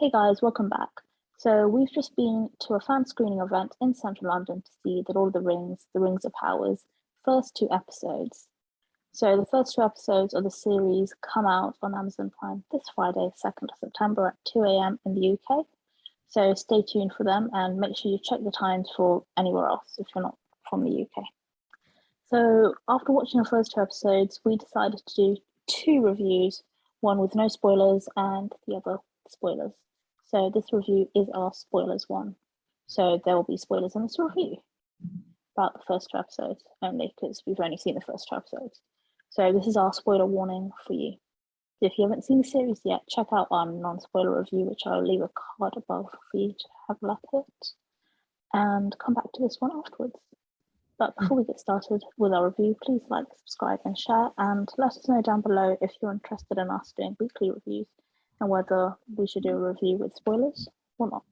Hey guys, welcome back. So we've just been to a fan screening event in central London to see The Lord of the Rings, The Rings of Powers, first two episodes. So the first two episodes of the series come out on Amazon Prime this Friday, 2nd of September at 2 a.m. in the UK. So stay tuned for them and make sure you check the times for anywhere else if you're not from the UK. So after watching the first two episodes, we decided to do two reviews, one with no spoilers and the other spoilers. So this review is our spoilers one. So there will be spoilers in this review about the first two episodes only because we've only seen the first two episodes. So this is our spoiler warning for you. If you haven't seen the series yet, check out our non-spoiler review, which I'll leave a card above for you to have a look at, and come back to this one afterwards. But before we get started with our review, please like, subscribe and share, and let us know down below if you're interested in us doing weekly reviews and whether we should do a review with spoilers or not.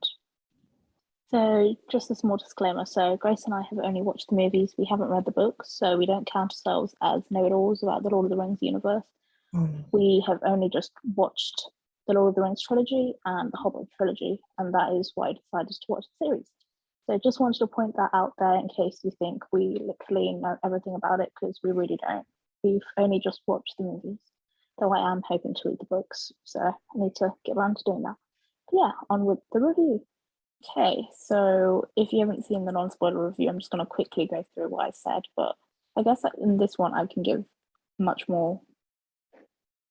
So just a small disclaimer. So Grace and I have only watched the movies. We haven't read the books, so we don't count ourselves as know-it-alls about the Lord of the Rings universe. We have only just watched the Lord of the Rings trilogy and the Hobbit trilogy, and that is why I decided to watch the series. So just wanted to point that out there in case you think we literally know everything about it, because we really don't. We've only just watched the movies, though I am hoping to read the books, so I need to get around to doing that. But yeah, on with the review. Okay, so if you haven't seen the non-spoiler review, I'm just going to quickly go through what I said, but I guess in this one I can give much more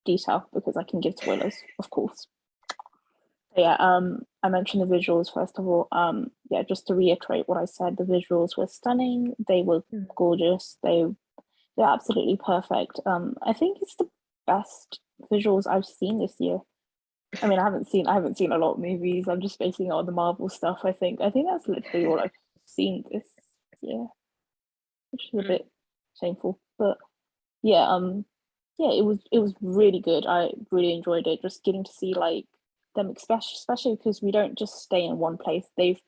detail because I can give spoilers, of course. But yeah, I mentioned the visuals first of all. Yeah, just to reiterate what I said, the visuals were stunning. They were gorgeous. They're absolutely perfect. I think it's the best visuals I've seen this year. I mean, I haven't seen a lot of movies. I'm just basing it on the Marvel stuff. I think that's literally all I've seen this year, which is a bit shameful. But yeah, yeah, it was really good. I really enjoyed it. Just getting to see like them, especially because we don't just stay in one place. They've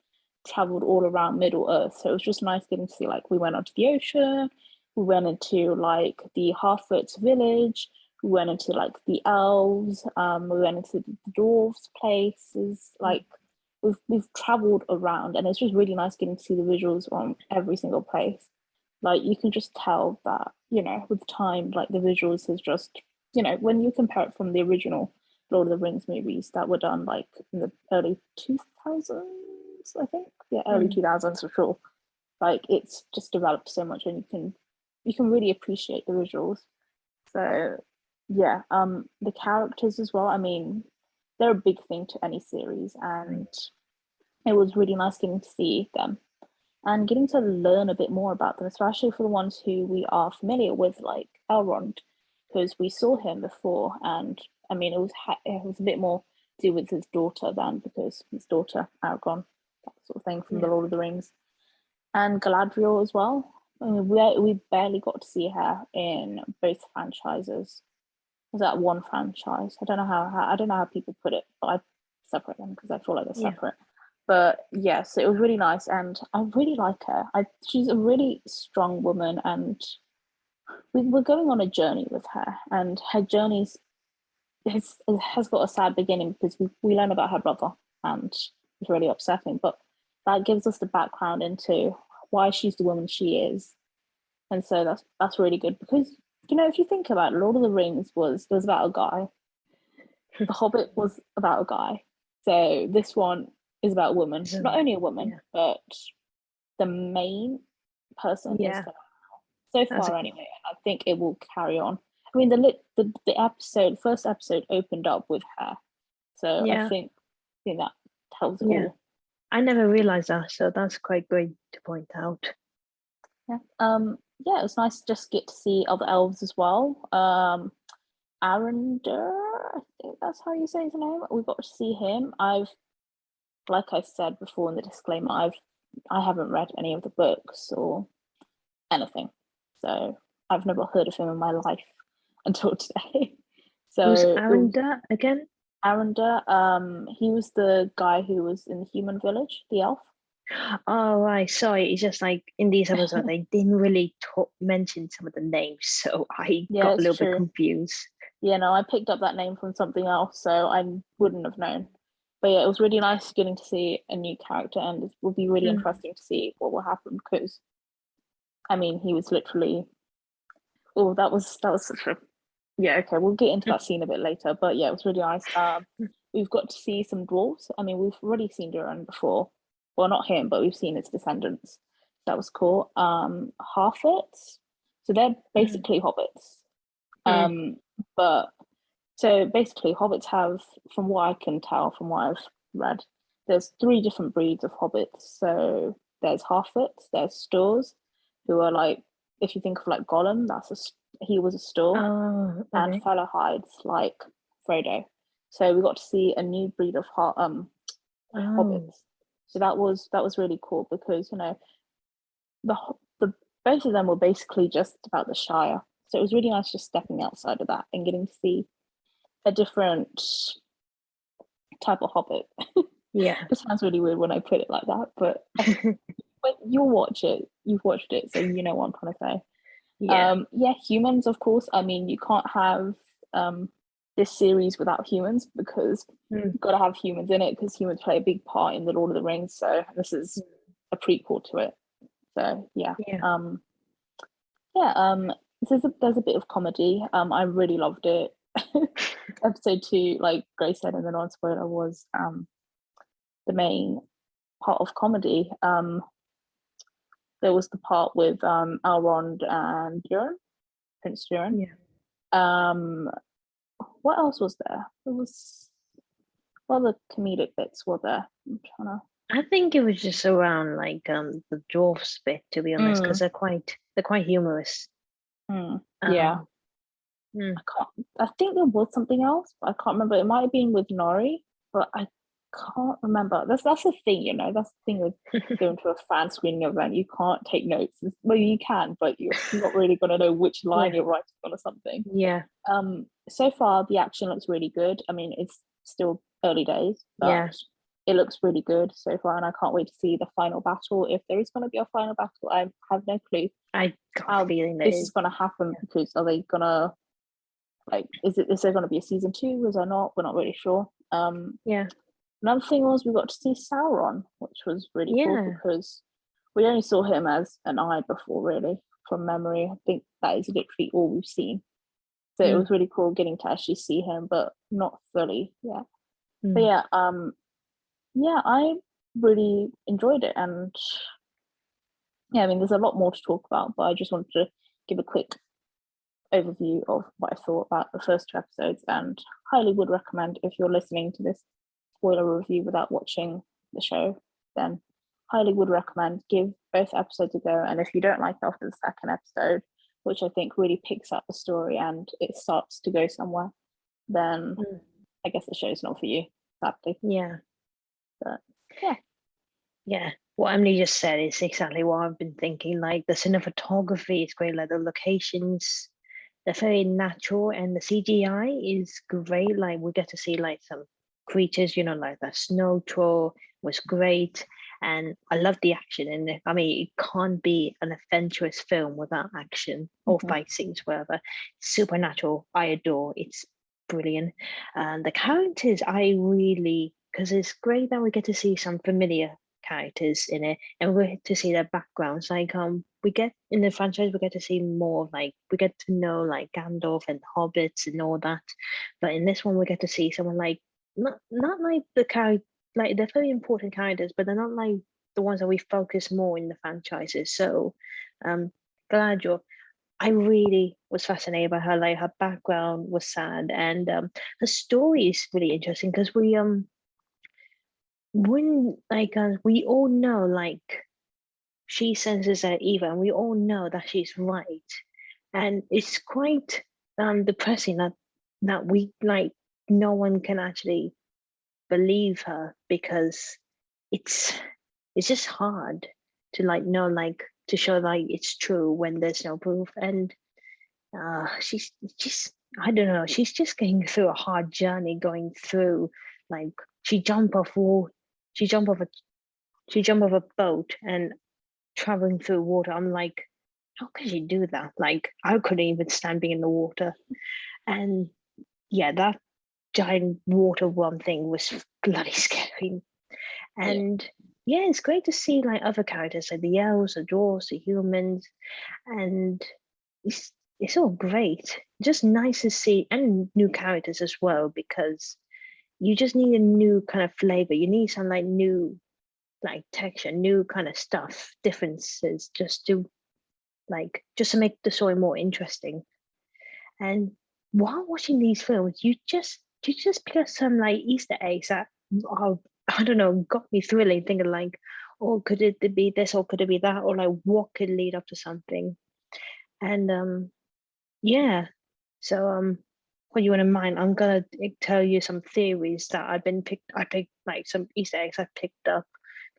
traveled all around Middle Earth, so it was just nice getting to see like we went onto the ocean, we went into like the Harfoots village, we went into like the elves, we went into the dwarves places. Like we've traveled around, and it's just really nice getting to see the visuals on every single place. Like you can just tell that, you know, with time, like the visuals has just, you know, when you compare it from the original Lord of the Rings movies that were done like in the early 2000s, I think. Yeah, early 2000s for sure. Like it's just developed so much, and you can really appreciate the visuals. So yeah, the characters as well. I mean, they're a big thing to any series, and it was really nice getting to see them and getting to learn a bit more about them, especially for the ones who we are familiar with, like Elrond, because we saw him before, and I mean, it was a bit more to do with his daughter than because his daughter Aragorn, that sort of thing from the Lord of the Rings, and Galadriel as well. I mean, we barely got to see her in both franchises. Was that one franchise? I don't know how people put it, but I separate them because I feel like they're separate. But yes, it was really nice, and I really like her. She's a really strong woman, and we're going on a journey with her, and her journey has got a sad beginning because we learn about her brother, and it's really upsetting. But that gives us the background into why she's the woman she is, and so that's really good because, you know, if you think about it, Lord of the Rings was about a guy. The Hobbit was about a guy. So this one is about a woman, not only a woman, but the main person is phenomenal. So far, anyway. I think it will carry on. I mean, the first episode opened up with her, so I think that tells it all. I never realized that, so that's quite great to point out. Yeah. Yeah, it was nice to just get to see other elves as well. Arender, I think that's how you say his name. We got to see him. Like I said before in the disclaimer, I haven't read any of the books or anything, so I've never heard of him in my life until today. So who's Arender again? Arender, he was the guy who was in the human village, the elf. Oh, right. Sorry, it's just like in these episodes they didn't really mention some of the names, so I got a little bit confused. Yeah, no, I picked up that name from something else, so I wouldn't have known. But yeah, it was really nice getting to see a new character, and it will be really Mm. interesting to see what will happen because, I mean, he was literally. Oh, that was such a. Yeah, okay, we'll get into that scene a bit later, but yeah, it was really nice. We've got to see some dwarves. I mean, we've already seen Duran before. Well, not him, but we've seen his descendants. That was cool. Half-orcs. So they're basically hobbits. But so basically, hobbits have, from what I can tell, from what I've read, there's 3 different breeds of hobbits. So there's half-orcs, there's stores, who are like, if you think of like Gollum, he was a store, Oh, and okay. fellow hides like Frodo. So we got to see a new breed of Oh, hobbits. So that was really cool because the the both of them were basically just about the Shire. So it was really nice just stepping outside of that and getting to see a different type of hobbit. yeah. It sounds really weird when I put it like that, but when you'll watch it, you've watched it, so you know what I'm trying to say. Yeah. Yeah, humans, of course. I mean, you can't have this series without humans because Mm. you've got to have humans in it because humans play a big part in the Lord of the Rings. So this is a prequel to it. So yeah, Yeah. yeah. There's a bit of comedy. I really loved it. Episode 2, like Grace said in the non-spoiler, was the main part of comedy. There was the part with Elrond and Durin, Prince Durin. Yeah. What else was there? There was other comedic bits were there. I'm trying to. I think it was just around like the dwarfs bit, to be honest, because they're quite humorous. Yeah, Mm. I can't. I think there was something else, but I can't remember. It might have been with Nori, but I can't remember. That's the thing, That's the thing with going to a fan screening event. You can't take notes. Well, you can, but you're not really going to know which line Yeah. you're writing on or something. Yeah. So far the action looks really good. I mean, it's still early days, but Yeah. it looks really good so far, and I can't wait to see the final battle. If there is going to be a final battle, I have no clue I got a how feeling that this is going to happen because are they gonna is there going to be a season 2? Is there not? We're not really sure. Yeah. Another thing was we got to see Sauron, which was really cool Yeah. because we only saw him as an eye before, really, from memory. I think that is literally all we've seen. So it Mm. was really cool getting to actually see him, but not fully. Yeah. But Mm. yeah, I really enjoyed it, and yeah, I mean, there's a lot more to talk about, but I just wanted to give a quick overview of what I thought about the first 2 episodes, and highly would recommend if you're listening to this spoiler review without watching the show, then highly would recommend give both episodes a go. And if you don't like it after the second episode, which I think really picks up the story and it starts to go somewhere, then I guess the show's not for you, sadly. Yeah. But yeah. Yeah. What Emily just said is exactly what I've been thinking. Like the cinematography is great, like the locations, they're very natural, and the CGI is great. Like we get to see like some creatures, like the snow troll was great. And I love the action in it. I mean, it can't be an adventurous film without action or fight scenes, whatever. Supernatural, I adore. It's brilliant. And the characters, because it's great that we get to see some familiar characters in it, and we get to see their backgrounds. Like we get in the franchise, we get to see more like we get to know like Gandalf and hobbits and all that. But in this one, we get to see someone like not like the character, like they're very important characters, but they're not like the ones that we focus more in the franchises. So Galadriel, I really was fascinated by her. Like her background was sad, and her story is really interesting because we all know like she senses her evil, and we all know that she's right, and it's quite depressing that we like no one can actually believe her because it's it's just hard to like know like to show like it's true when there's no proof. And she's just, I don't know, she's just going through a hard journey, going through like she jumped off wall she jumped off a she jumped off a boat and traveling through water. I'm like, how can she do that? Like I couldn't even stand being in the water. And yeah, giant water worm thing was bloody scary. And yeah, it's great to see like other characters like the elves, the dwarves, the humans, and it's all great. Just nice to see, and new characters as well, because you just need a new kind of flavor. You need some like new like texture, new kind of stuff, differences, just to make the story more interesting. And while watching these films, you just pick up some like Easter eggs that are, I don't know, got me thrilling, thinking like, oh, could it be this or could it be that, or like what could lead up to something. And yeah, so what you want in mind, I'm gonna tell you some theories that I picked like some Easter eggs I picked up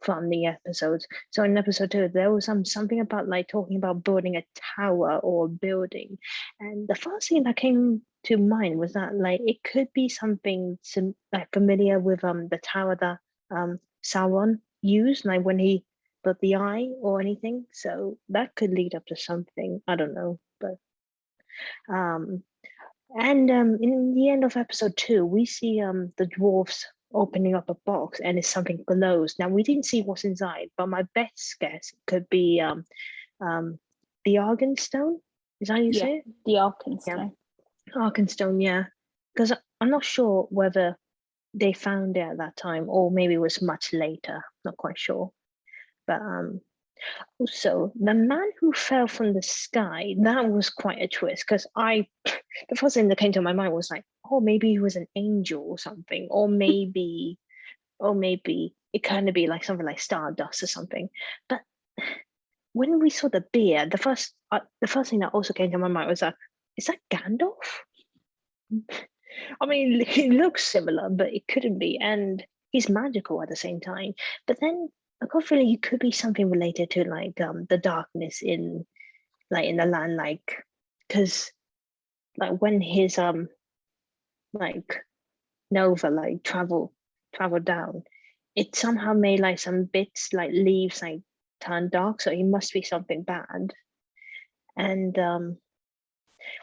from the episodes. So in episode 2, there was something about like talking about building a tower or a building, and the first thing that came to mind was that like it could be something like familiar with the tower that Sauron used, like when he built the eye or anything. So that could lead up to something. I don't know, but um and in the end of episode 2, we see the dwarfs opening up a box and it's something glows. Now we didn't see what's inside, but my best guess could be the Argenstone. Is that how you say it? The Arkenstone. Argenstone, yeah. Because I'm not sure whether they found it at that time or maybe it was much later. Not quite sure. But also, the man who fell from the sky, that was quite a twist because the first thing that came to my mind was like, oh, maybe he was an angel or something, or maybe it kind of be like something like Stardust or something. But when we saw the beard, the first thing that also came to my mind was that, is that Gandalf? I mean, he looks similar, but it couldn't be, and he's magical at the same time. But then I got a feeling it could be something related to like the darkness in the land, like because like when his like nova like travel down, it somehow made like some bits like leaves like turn dark, so it must be something bad. And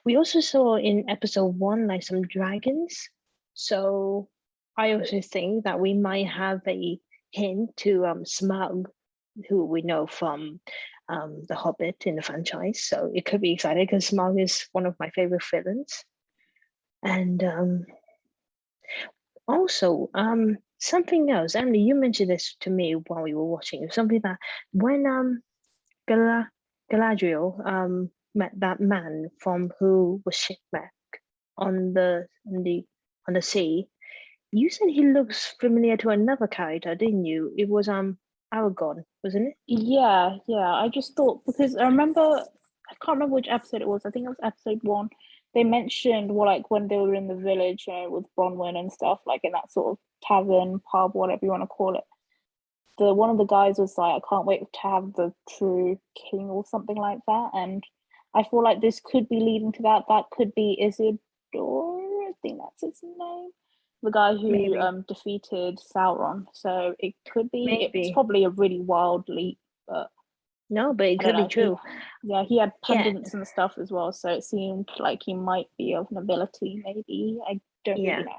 we also saw in episode 1 like some dragons, so I also think that we might have a hint to Smaug, who we know from the Hobbit in the franchise, so it could be exciting because Smaug is one of my favorite villains. And also something else, Emily, you mentioned this to me while we were watching, something that when Galadriel met that man from who was shipwrecked on the sea, you said he looks familiar to another character, didn't you? It was Aragorn, wasn't it? Yeah. I just thought, because I can't remember which episode it was. I think it was episode 1. They mentioned like when they were in the village, with Bronwyn and stuff, like in that sort of tavern, pub, whatever you want to call it. One of the guys was like, I can't wait to have the true king or something like that. And I feel like this could be leading to that. That could be Isildur, I think that's his name. The guy who Maybe. Defeated Sauron. So it could be, it's Maybe. probably a really wild leap, but No, but it I don't could be know. true. He had Yeah, pendants and stuff as well, so it seemed like he might be of nobility, maybe. I don't yeah. really know.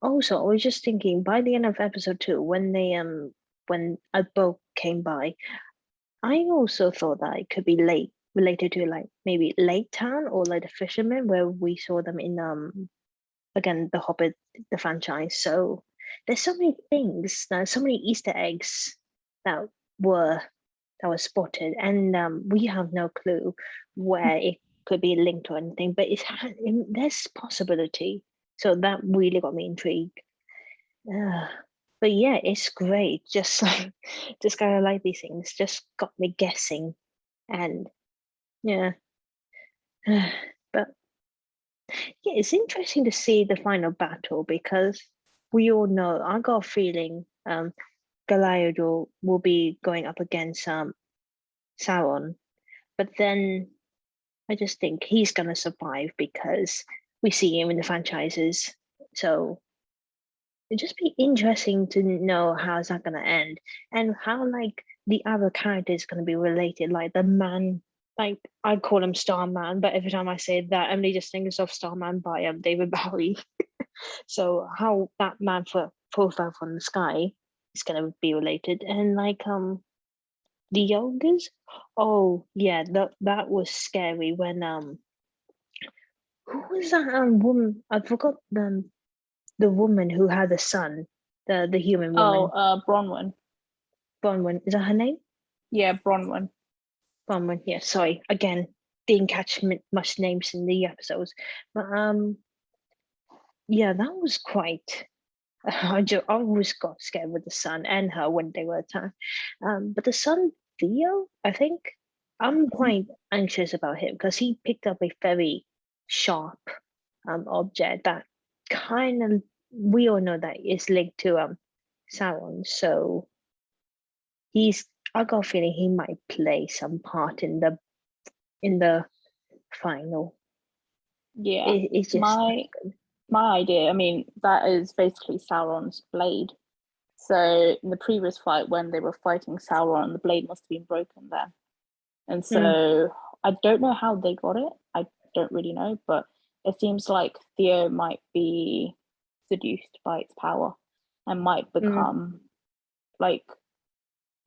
Also, I was just thinking by the end of episode 2, when they when a boat came by, I also thought that it could be related to like maybe Lake Town or like the fishermen where we saw them in again the Hobbit, the franchise. So there's so many things, so many Easter eggs that were spotted, and we have no clue where it could be linked or anything, but there's possibility. So that really got me intrigued. But yeah, it's great. Just like, just kind of like these things, just got me guessing, and yeah. But yeah, it's interesting to see the final battle because we all know. I got a feeling Galadriel will be going up against Sauron, but then I just think he's gonna survive because we see him in the franchises. So it'd just be interesting to know how's that gonna end and how like the other characters gonna be related, like the man. Like I call him Starman, but every time I say that, Emily just thinks of Starman by David Bowie. So how that man for profile from the sky is gonna be related, and the ogres. Oh yeah, that was scary when who was that woman? I forgot the woman who had a son, the human woman. Bronwyn. Bronwyn, is that her name? Yeah, Bronwyn. Bronwyn. Yeah, sorry. Again, didn't catch much names in the episodes, but yeah, that was quite. I always got scared with the son and her when they were attacked. But the son Theo, I think, I'm quite anxious about him because he picked up a very sharp object that kind of, we all know that is linked to Sauron. So he's, I got a feeling he might play some part in the final. Yeah. It's just My idea, I mean, that is basically Sauron's blade. So in the previous fight, when they were fighting Sauron, the blade must have been broken there. And so I don't know how they got it. I don't really know, but it seems like Theo might be seduced by its power and might become like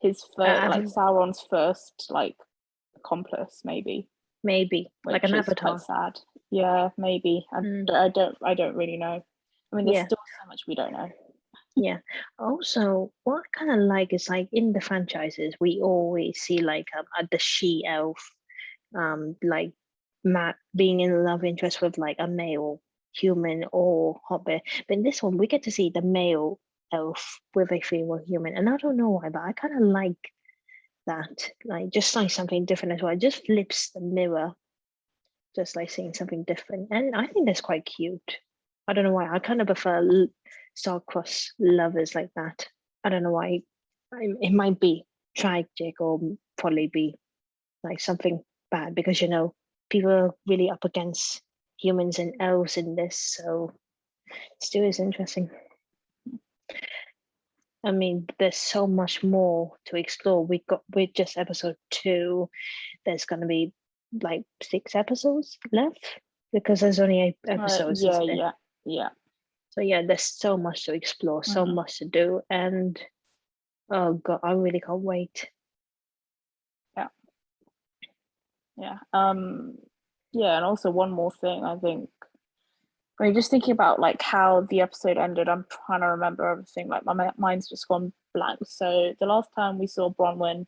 his first, like Sauron's first like accomplice, maybe like an avatar. quite sad. Yeah, maybe. I don't really know. I mean, there's still so much we don't know. Yeah. Also, what I kind of like is like in the franchises, we always see like the she elf, like Matt being in love interest with like a male human or hobbit. But in this one, we get to see the male elf with a female human, and I don't know why, but I kind of like that. Like just like something different as well. It just flips the mirror, just like seeing something different, and I think that's quite cute. I don't know why. I kind of prefer star-crossed lovers like that. I don't know why. It might be tragic or probably be like something bad because people are really up against humans and elves in this, so still is interesting. I mean, there's so much more to explore. We're just episode 2. There's gonna be like 6 episodes left because there's only 8 episodes. Yeah. So yeah, there's so much to explore, so much to do, and oh god, I really can't wait. Yeah. And also one more thing, I think. I mean, just thinking about like how the episode ended, I'm trying to remember everything. Like my mind's just gone blank. So the last time we saw Bronwyn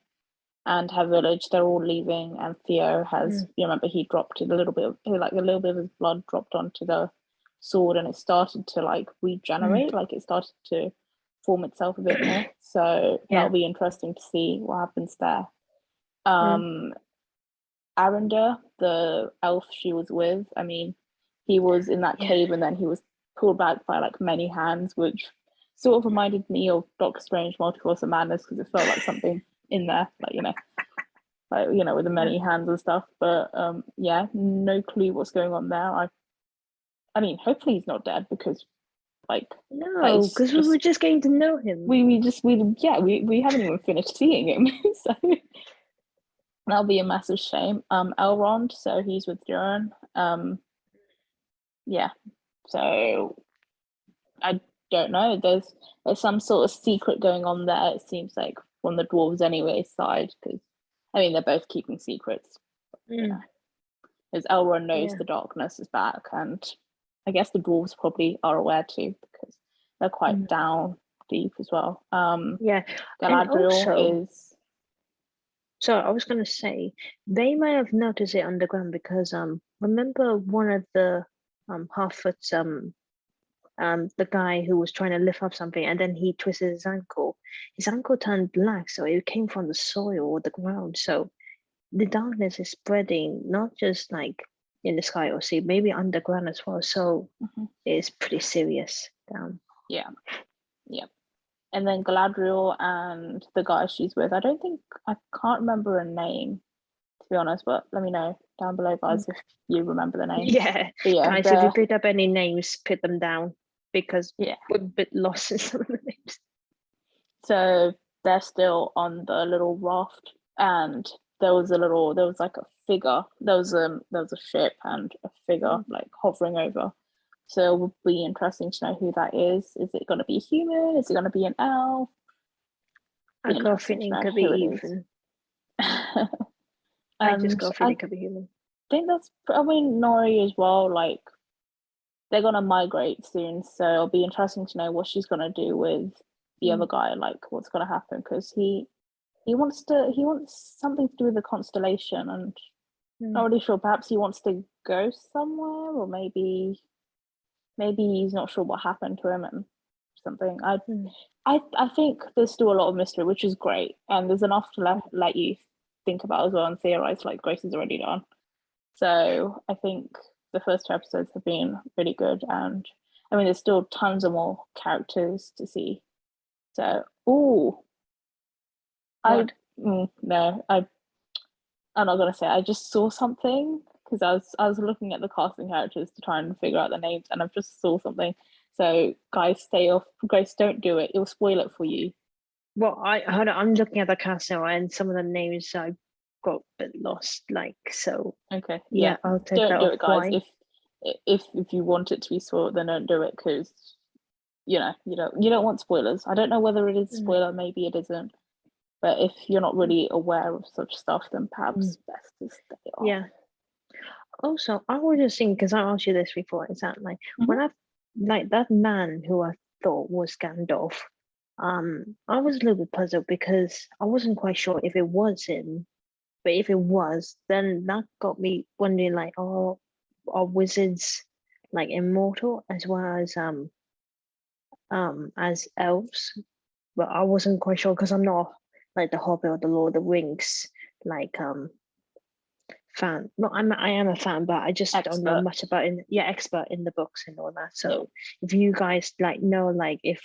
and her village, they're all leaving, and Theo has, you remember, he dropped a little bit of his blood dropped onto the sword, and it started to like regenerate, like it started to form itself a bit more. So that'll be interesting to see what happens there. Arender, the elf she was with, I mean, he was in that cave and then he was pulled back by like many hands, which sort of reminded me of Doctor Strange Multiverse of Madness because it felt like something in there, with the many hands and stuff. But no clue what's going on there. I mean, hopefully he's not dead because no, because we were just getting to know him. We haven't even finished seeing him, so that'll be a massive shame. Elrond, so he's with J.R.R. So I don't know. There's some sort of secret going on there. It seems like from the dwarves anyway side, because I mean they're both keeping secrets. Because Elrond knows the darkness is back, and I guess the dwarves probably are aware too because they're quite down deep as well. Galadriel is. So I was gonna say they might have noticed it underground because remember one of the Harfoots the guy who was trying to lift up something and then he twisted his ankle. His ankle turned black, so it came from the soil or the ground. So the darkness is spreading not just like in the sky or sea, maybe underground as well. So it's pretty serious down. Yeah. And then Galadriel and the guy she's with, I can't remember her name, to be honest, but let me know down below, guys, if you remember the name. Yeah, guys, if you picked up any names, put them down because we're a bit lost in some of the names. So they're still on the little raft, and there was like a figure. There was a ship and a figure like hovering over So it would be interesting to know who that is. Is it going to be a human? Is it going to be an elf? I got a feeling it could be even. I just got a feeling it could be human. I think that's, I mean, Nori as well, like, they're going to migrate soon, so it'll be interesting to know what she's going to do with the other guy, like what's going to happen, because he wants something to do with the constellation, and not really sure, perhaps he wants to go somewhere, or maybe he's not sure what happened to him and something. I think there's still a lot of mystery, which is great, and there's enough to let you think about as well and theorize, like Grace has already done. So I think the first 2 episodes have been really good, and I mean there's still tons of more characters to see. So I'm not gonna say. I just saw something because I was looking at the casting characters to try and figure out the names, and I've just saw something. So guys, stay off. Grace, don't do it. It'll spoil it for you. Well, I'm looking at the cast now, and some of the names I got a bit lost. Like, so. Okay. Yeah, I'll take don't that do off. it, guys. If you want it to be spoiled, then don't do it, because you don't want spoilers. I don't know whether it is a spoiler. Maybe it isn't. But if you're not really aware of such stuff, then perhaps best to stay off. Yeah. Also, I was just thinking, because I asked you this before, is that like when I like that man who I thought was Gandalf, I was a little bit puzzled because I wasn't quite sure if it was him, but if it was, then that got me wondering, like, are wizards like immortal as well as elves? But I wasn't quite sure because I'm not like the Hobbit or the Lord of the Rings like fan. Well, I am a fan, but I just don't know much about expert in the books and all that. So if you guys like know like if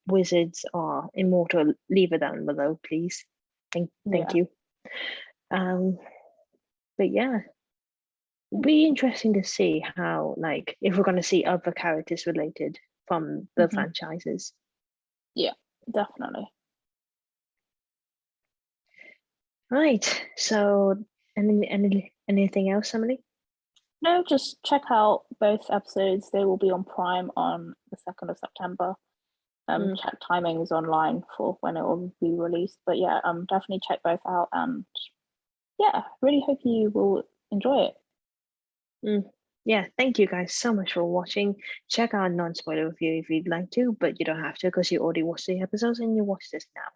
wizards are immortal, leave it down below, please. Thank you. But yeah, it'll be interesting to see how, like, if we're going to see other characters related from the franchises. Yeah, definitely. Right. So, anything else, Emily? No, just check out both episodes. They will be on Prime on the 2nd of September. Check timings online for when it will be released. But yeah, definitely check both out, and yeah, really hope you will enjoy it. Yeah, thank you guys so much for watching. Check our non-spoiler review if you'd like to, but you don't have to because you already watched the episodes and you watch this now.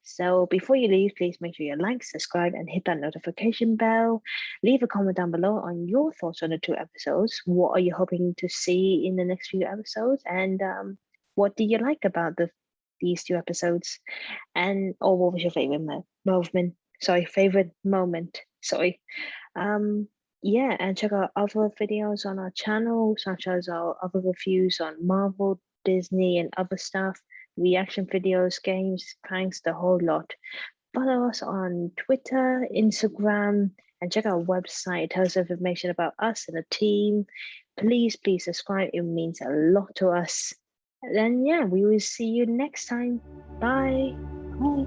So before you leave, please make sure you like, subscribe, and hit that notification bell. Leave a comment down below on your thoughts on the 2 episodes. What are you hoping to see in the next few episodes? And what do you like about these 2 episodes? And what was your favorite moment? Yeah, and check out other videos on our channel, such as our other reviews on Marvel, Disney, and other stuff, reaction videos, games, pranks, the whole lot. Follow us on Twitter, Instagram, and check our website. It tells information about us and the team. Please subscribe. It means a lot to us. And then, yeah, we will see you next time. Bye. Bye.